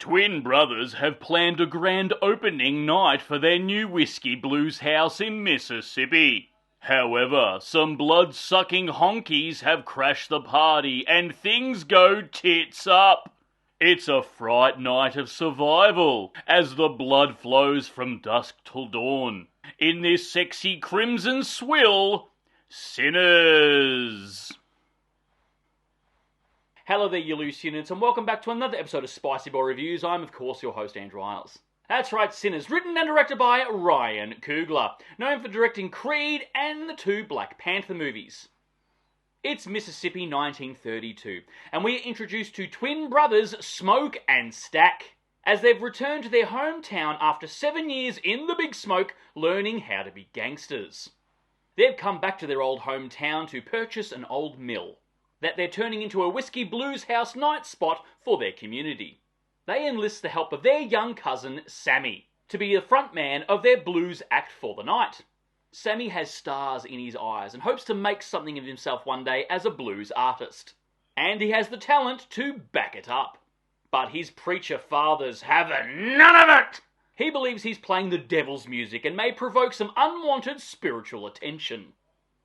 Twin brothers have planned a grand opening night for their new Whiskey Blues house in Mississippi. However, some blood-sucking honkies have crashed the party and things go tits up. It's a fright night of survival as the blood flows from dusk till dawn. In this sexy crimson swill, Sinners. Hello there, you loose units, and welcome back to another episode of Spicy Boy Reviews. I'm, of course, your host, Andrew Iles. That's right, Sinners, written and directed by Ryan Coogler, known for directing Creed and the two Black Panther movies. It's Mississippi 1932, and we are introduced to twin brothers Smoke and Stack, as they've returned to their hometown after 7 years in the Big Smoke, learning how to be gangsters. They've come back to their old hometown to purchase an old mill that they're turning into a Whiskey Blues house night spot for their community. They enlist the help of their young cousin, Sammy, to be the front man of their blues act for the night. Sammy has stars in his eyes and hopes to make something of himself one day as a blues artist. And he has the talent to back it up. But his preacher fathers have none of it! He believes he's playing the devil's music and may provoke some unwanted spiritual attention.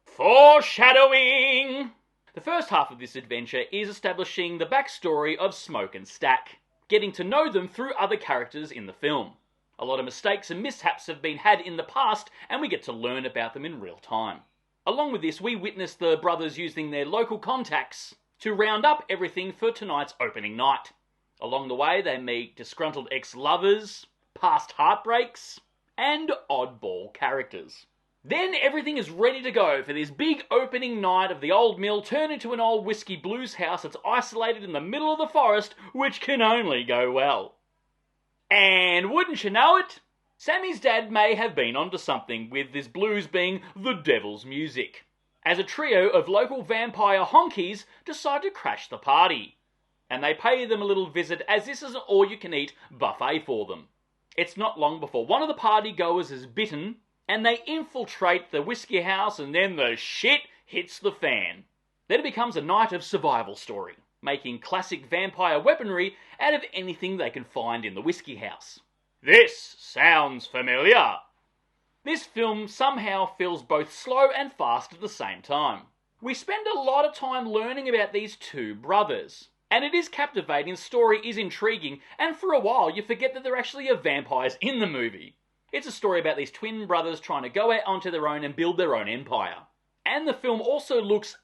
Foreshadowing! The first half of this adventure is establishing the backstory of Smoke and Stack, getting to know them through other characters in the film. A lot of mistakes and mishaps have been had in the past, and we get to learn about them in real time. Along with this, we witness the brothers using their local contacts to round up everything for tonight's opening night. Along the way, they meet disgruntled ex-lovers, past heartbreaks, and oddball characters. Then everything is ready to go for this big opening night of the old mill turned into an old Whiskey Blues house that's isolated in the middle of the forest, which can only go well. And wouldn't you know it, Sammy's dad may have been onto something with this blues being the devil's music, as a trio of local vampire honkies decide to crash the party. And they pay them a little visit as this is an all-you-can-eat buffet for them. It's not long before one of the party goers is bitten, and they infiltrate the whiskey house, and then the shit hits the fan. Then it becomes a night of survival story, making classic vampire weaponry out of anything they can find in the whiskey house. This sounds familiar. This film somehow feels both slow and fast at the same time. We spend a lot of time learning about these two brothers, and it is captivating, the story is intriguing, and for a while you forget that there actually are vampires in the movie. It's a story about these twin brothers trying to go out onto their own and build their own empire. And the film also looks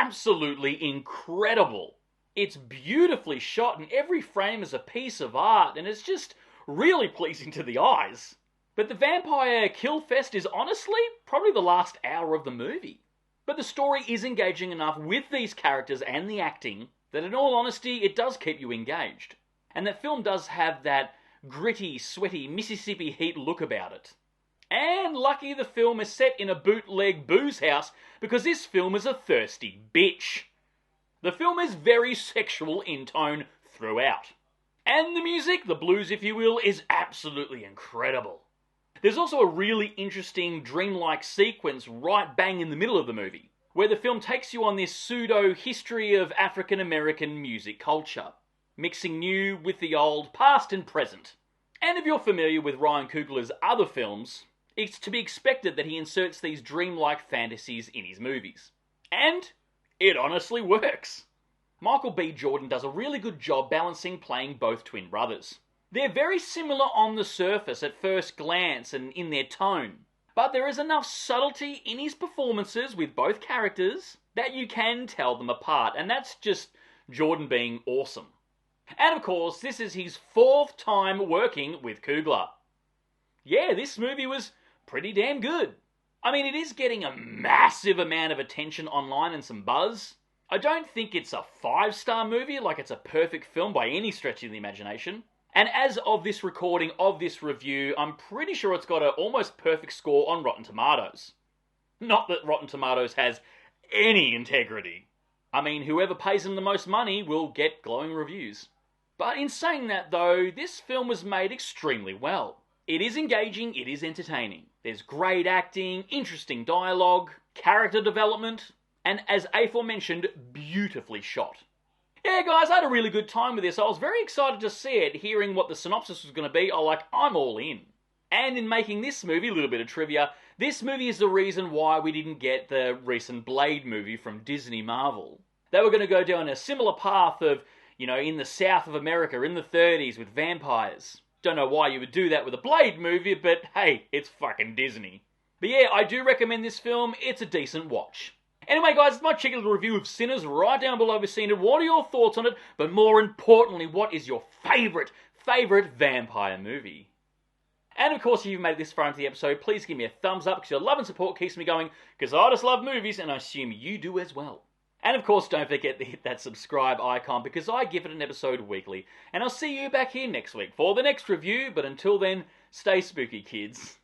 absolutely incredible. It's beautifully shot and every frame is a piece of art and it's just really pleasing to the eyes. But the vampire kill fest is honestly probably the last hour of the movie. But the story is engaging enough with these characters and the acting that in all honesty it does keep you engaged. And that film does have that gritty, sweaty Mississippi heat look about it. And lucky the film is set in a bootleg booze house because this film is a thirsty bitch. The film is very sexual in tone throughout. And the music, the blues if you will, is absolutely incredible. There's also a really interesting dreamlike sequence right bang in the middle of the movie, where the film takes you on this pseudo-history of African American music culture, mixing new with the old, past and present. And if you're familiar with Ryan Coogler's other films, it's to be expected that he inserts these dreamlike fantasies in his movies. And it honestly works. Michael B. Jordan does a really good job balancing playing both twin brothers. They're very similar on the surface at first glance and in their tone, but there is enough subtlety in his performances with both characters that you can tell them apart, and that's just Jordan being awesome. And of course, this is his fourth time working with Coogler. Yeah, this movie was pretty damn good. I mean, it is getting a massive amount of attention online and some buzz. I don't think it's a 5-star movie, like it's a perfect film by any stretch of the imagination. And as of this recording of this review, I'm pretty sure it's got an almost perfect score on Rotten Tomatoes. Not that Rotten Tomatoes has any integrity. I mean, whoever pays them the most money will get glowing reviews. But in saying that though, this film was made extremely well. It is engaging, it is entertaining. There's great acting, interesting dialogue, character development, and as aforementioned, beautifully shot. Yeah, guys, I had a really good time with this. I was very excited to see it, hearing what the synopsis was going to be. I'm all in. And in making this movie, a little bit of trivia, this movie is the reason why we didn't get the recent Blade movie from Disney Marvel. They were going to go down a similar path of, in the south of America in the 30s with vampires. Don't know why you would do that with a Blade movie, but hey, it's fucking Disney. But yeah, I do recommend this film. It's a decent watch. Anyway, guys, it's my cheeky little review of Sinners right down below. We've seen it. What are your thoughts on it? But more importantly, what is your favourite vampire movie? And of course, if you've made it this far into the episode, please give me a thumbs up, because your love and support keeps me going, because I just love movies, and I assume you do as well. And of course, don't forget to hit that subscribe icon, because I give it an episode weekly. And I'll see you back here next week for the next review, but until then, stay spooky, kids.